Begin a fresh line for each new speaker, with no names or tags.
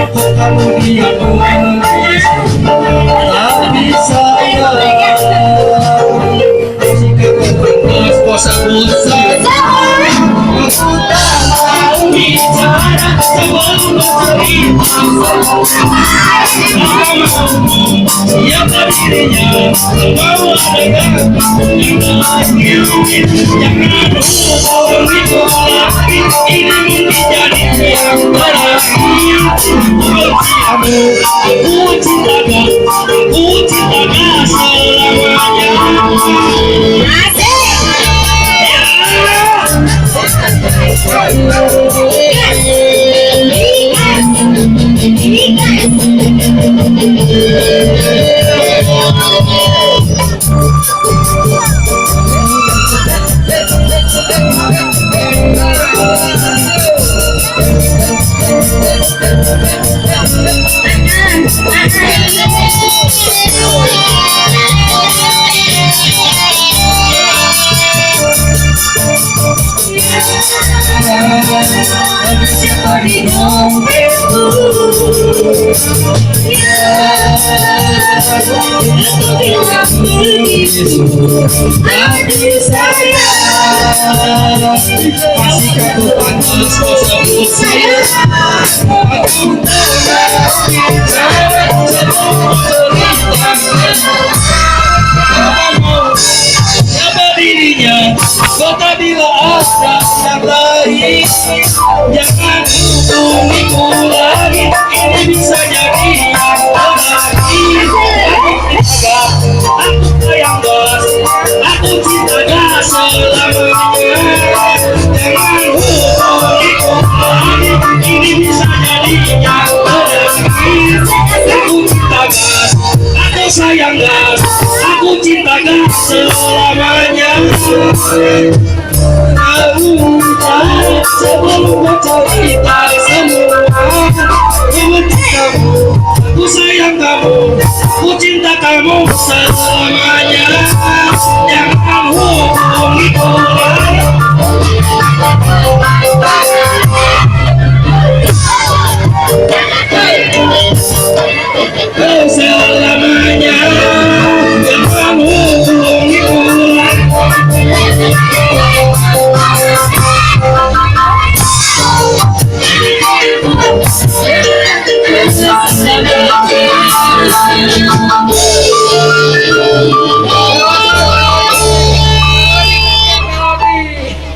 kemudian tapi sayang jika kau berkelas bosan-bosan aku tak mau bicara sebelum bercerita siapa dirinya mau ada yang jangan hubungi lagi ini menjadi yang terakhir aku cintakan selamanya. Siapa di dompetku aku bilang begitu aduh sayang masihkah ku pantas kau sebut sayang aku tak bicara sebelum cerita siapa dirinya kau tak bila ada yang lain jangan hubungiku lagi ini bisa jadi yang terakhir aku sayang bos aku cinta selamanya jangan hubungiku lagi ini bisa jadi yang terakhir aku cinta gas aku sayang gas aku cinta gas selamanya. Aku sebelum bercerita semua aku benci kamu, aku sayang kamu, aku cinta kamu selamanya. Jangan hubungiku